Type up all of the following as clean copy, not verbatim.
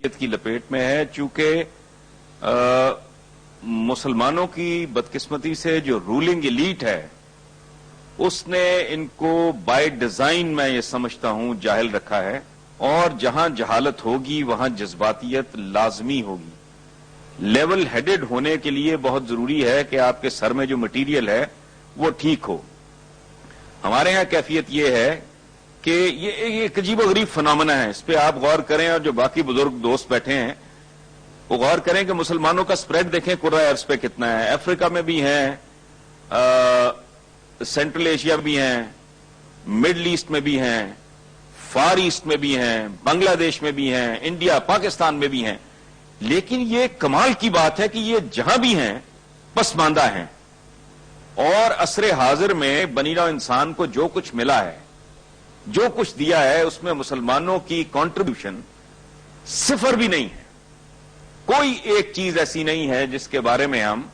की लपेट में है, चूंकि मुसलमानों की बदकिस्मती से जो रूलिंग एलीट है उसने इनको बाय डिजाइन मैं ये समझता हूं जाहिल रखा है, और जहां जहालत होगी वहां जज्बातियत लाजमी होगी। लेवल हेडेड होने के लिए बहुत जरूरी है कि आपके सर में जो मटीरियल है वो ठीक हो। हमारे यहां कैफियत ये है कि ये एक अजीब-ओ-गरीब फिनोमेना है, इस पे आप गौर करें और जो बाकी बुजुर्ग दोस्त बैठे हैं वो गौर करें कि मुसलमानों का स्प्रेड देखें कुर्रा अर्ज पे कितना है। अफ्रीका में भी हैं, सेंट्रल एशिया भी हैं, मिडल ईस्ट में भी हैं, फार ईस्ट में भी हैं, बांग्लादेश में भी हैं, इंडिया पाकिस्तान में भी हैं। लेकिन ये कमाल की बात है कि ये जहां भी हैं पसमानदा हैं, और असरे हाजिर में बनीनौ इंसान को जो कुछ मिला है, जो कुछ दिया है, उसमें मुसलमानों की कंट्रीब्यूशन सिफर भी नहीं है। कोई एक चीज ऐसी नहीं है जिसके बारे में हम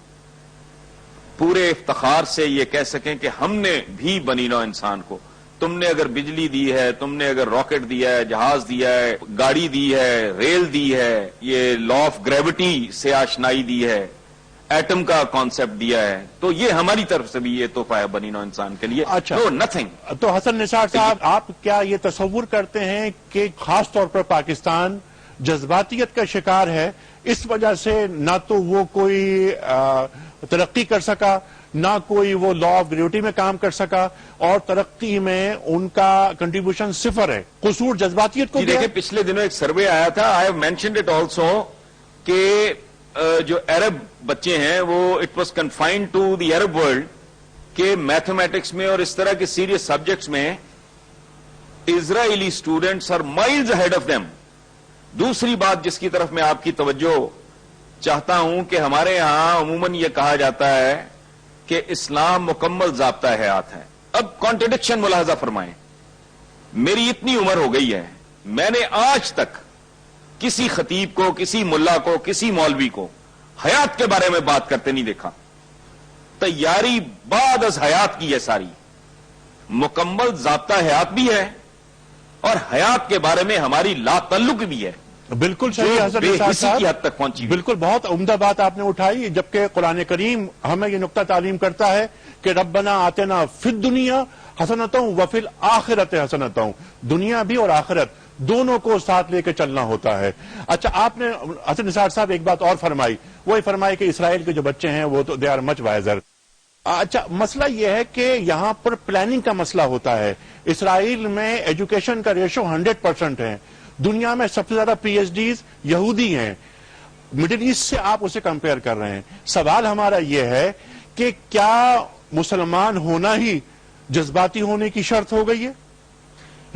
पूरे इफ्तिखार से ये कह सकें कि हमने भी बनीनौ इंसान को, तुमने अगर बिजली दी है, तुमने अगर रॉकेट दिया है, जहाज दिया है, गाड़ी दी है, रेल दी है, ये लॉ ऑफ ग्रेविटी से आशनाई दी है, एटम का कॉन्सेप्ट दिया है, तो ये हमारी तरफ से भी ये तोहफा है बनीनौ इंसान के लिए। अच्छा, नो नथिंग। तो हसन निसार साहब, आप क्या ये तस्वुर करते हैं कि खास तौर पर पाकिस्तान जज्बातियत का शिकार है, इस वजह से ना तो वो कोई तरक्की कर सका, ना कोई वो लॉ ऑफ ग्रेविटी में काम कर सका, और तरक्की में उनका कंट्रीब्यूशन सिफर है? कसूर जज्बातियत को देखिए, पिछले दिनों एक सर्वे आया था, I have mentioned it also, कि जो अरब बच्चे हैं वो it was confined to the Arab world के मैथमेटिक्स में और इस तरह के सीरियस सब्जेक्ट्स में Israeli students are miles ahead of them. दूसरी बात जिसकी तरफ मैं आपकी तवज्जो चाहता हूं कि हमारे यहां अमूमन यह कहा जाता है कि इस्लाम मुकम्मल ज़ाब्ता हयात है। अब कॉन्ट्रडिक्शन मुलाहजा फरमाएं, मेरी इतनी उम्र हो गई है, मैंने आज तक किसी खतीब को, किसी मुल्ला को, किसी मौलवी को हयात के बारे में बात करते नहीं देखा। तैयारी बाद अज हयात की है सारी, मुकम्मल ज़ाब्ता हयात भी है और हयात के बारे में हमारी लातल्लुक भी है। बिल्कुल सही हसन निसार साहब, की हद तक पहुंची। बिल्कुल बहुत उम्दा बात आपने उठाई, जबकि कुरान करीम हमें यह नुक्ता तालीम करता है कि रब्बना आतेना फिद दुनिया हसनतों व फिल आखिरत हसनतों, दुनिया भी और आखिरत दोनों को साथ लेकर चलना होता है। अच्छा, आपने हसन निसार साहब एक बात और फरमाई, वही फरमाई कि इसराइल के जो बच्चे हैं वो तो दे आर मच वाइजर। अच्छा, मसला यह है कि यहां पर प्लानिंग का मसला होता है। इसराइल में एजुकेशन का रेशो 100% है, दुनिया में सबसे ज्यादा पीएचडीज यहूदी हैं, मिडिल ईस्ट से आप उसे कंपेयर कर रहे हैं। सवाल हमारा यह है कि क्या मुसलमान होना ही जज्बाती होने की शर्त हो गई है?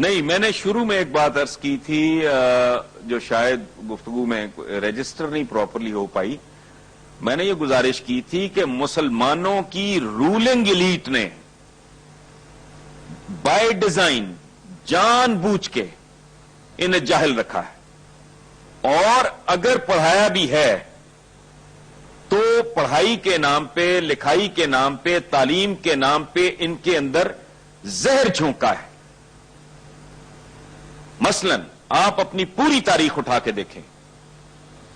नहीं, मैंने शुरू में एक बात अर्ज की थी जो शायद गुफ्तगू में रजिस्टर नहीं प्रॉपरली हो पाई। मैंने ये गुजारिश की थी कि मुसलमानों की रूलिंग एलीट ने बाय डिजाइन जानबूझ के इन्हें जाहिल रखा है, और अगर पढ़ाया भी है तो पढ़ाई के नाम पे, लिखाई के नाम पे, तालीम के नाम पे इनके अंदर जहर झोंका है। मसलन आप अपनी पूरी तारीख उठा के देखें,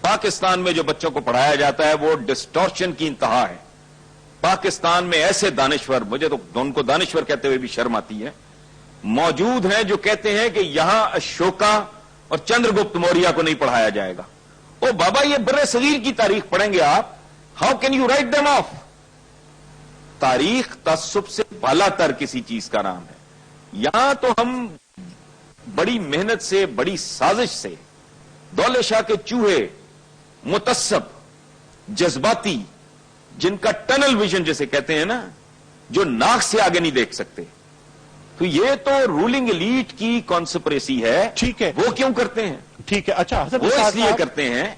पाकिस्तान में जो बच्चों को पढ़ाया जाता है वो डिस्टॉर्शन की इंतहा है। पाकिस्तान में ऐसे दानिश्वर, मुझे तो उनको दानिश्वर कहते हुए भी शर्म आती है, मौजूद हैं जो कहते हैं कि यहां अशोका और चंद्रगुप्त मौर्य को नहीं पढ़ाया जाएगा। ओ बाबा, ये बर्रे सगीर की तारीख पढ़ेंगे आप, how can you write them of? तारीख तअस्सुब से बालातर किसी चीज का नाम है। यहां तो हम बड़ी मेहनत से, बड़ी साजिश से, दौले शाह के चूहे, मुतस्सब, जज्बाती, जिनका टनल विजन जिसे कहते हैं ना, जो नाक से आगे नहीं देख सकते, तो ये तो रूलिंग एलीट की कॉन्स्पिरेसी है। ठीक है, वो क्यों करते हैं? ठीक है। अच्छा, वो इसलिए करते हैं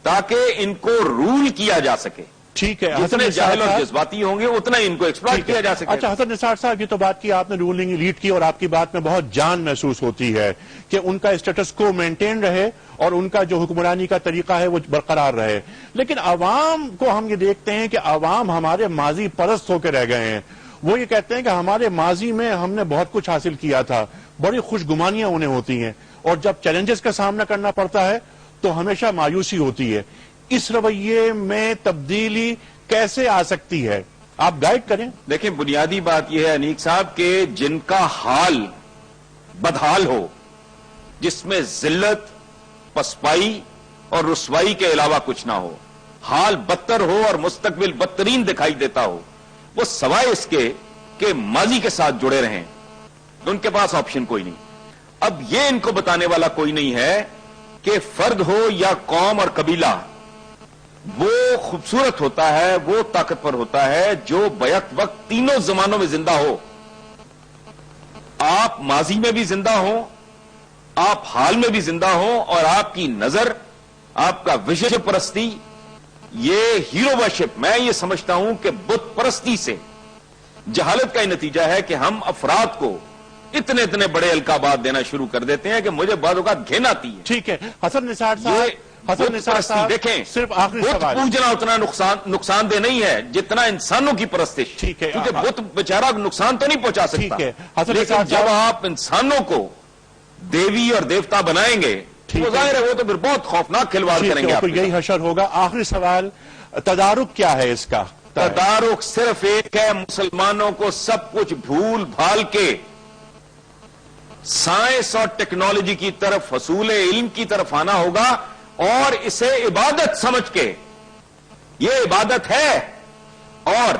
ताकि इनको रूल किया जा सके। ठीक है, जितने जाहिल और जज्बाती होंगे उतना इनको एक्सप्लॉइट किया जा सके। अच्छा, हसन निसार साहब, ये तो बात की आपने रूलिंग एलीट की, और आपकी बात में बहुत जान महसूस होती है कि उनका स्टेटस को मेंटेन रहे और उनका जो हुक्मरानी का तरीका है वो बरकरार रहे। लेकिन अवाम को हम ये देखते हैं कि अवाम हमारे माजी परस्त होकर रह गए हैं। वो ये कहते हैं कि हमारे माजी में हमने बहुत कुछ हासिल किया था, बड़ी खुशगुमानियां उन्हें होती हैं, और जब चैलेंजेस का सामना करना पड़ता है تو ہمیشہ مایوسی ہوتی ہے. اس رویے میں تبدیلی کیسے آ سکتی ہے؟ آپ گائیڈ کریں. دیکھیں بنیادی بات یہ ہے انیک صاحب کہ جن کا حال بدحال ہو، جس میں ذلت، پسپائی اور رسوائی کے علاوہ کچھ نہ ہو، حال بدتر ہو اور مستقبل بدترین دکھائی دیتا ہو، وہ سوائے اس کے کہ ماضی کے ساتھ جڑے رہیں، ان کے پاس آپشن کوئی نہیں. اب یہ ان کو بتانے والا کوئی نہیں ہے کہ فرد ہو یا قوم اور قبیلہ، وہ خوبصورت ہوتا ہے، وہ طاقتور ہوتا ہے جو بیک وقت تینوں زمانوں میں زندہ ہو. آپ ماضی میں بھی زندہ ہوں، آپ حال میں بھی زندہ ہوں، اور آپ کی نظر، آپ کا وشن پرستی، یہ ہیرو ورشپ، میں یہ سمجھتا ہوں کہ بت پرستی سے جہالت کا ہی نتیجہ ہے کہ ہم افراد کو اتنے اتنے بڑے القابات دینا شروع کر دیتے ہیں کہ مجھے بعض اوقات گھن آتی ہے. ٹھیک ہے حسن نثار صاحب. حسن نثار صاحب دیکھیں، صرف آخری بت سوال. پوجنا اتنا نقصان دہ نہیں ہے جتنا انسانوں کی پرستش. ٹھیک ہے. کیونکہ بت بیچارہ نقصان تو نہیں پہنچا سکتا. ٹھیک ہے. حسن لیکن نثار جب صاحب آپ انسانوں کو دیوی اور دیوتا بنائیں گے ٹھیک وہ ہے. ظاہر ہے وہ تو پھر بہت خوفناک کھلواڑ ٹھیک کریں ہے، گے. آپ تو یہی حشر ہوگا. آخری سوال، تدارک کیا ہے اس کا؟ تدارک صرف ایک ہے، مسلمانوں کو سب کچھ بھول بھال کے سائنس اور ٹیکنالوجی کی طرف، حصول علم کی طرف آنا ہوگا، اور اسے عبادت سمجھ کے، یہ عبادت ہے، اور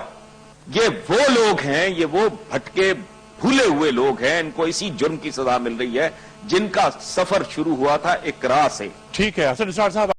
یہ وہ لوگ ہیں، یہ وہ بھٹکے بھولے ہوئے لوگ ہیں، ان کو اسی جرم کی سزا مل رہی ہے جن کا سفر شروع ہوا تھا اقرا سے. ٹھیک ہے حسن نثار صاحب.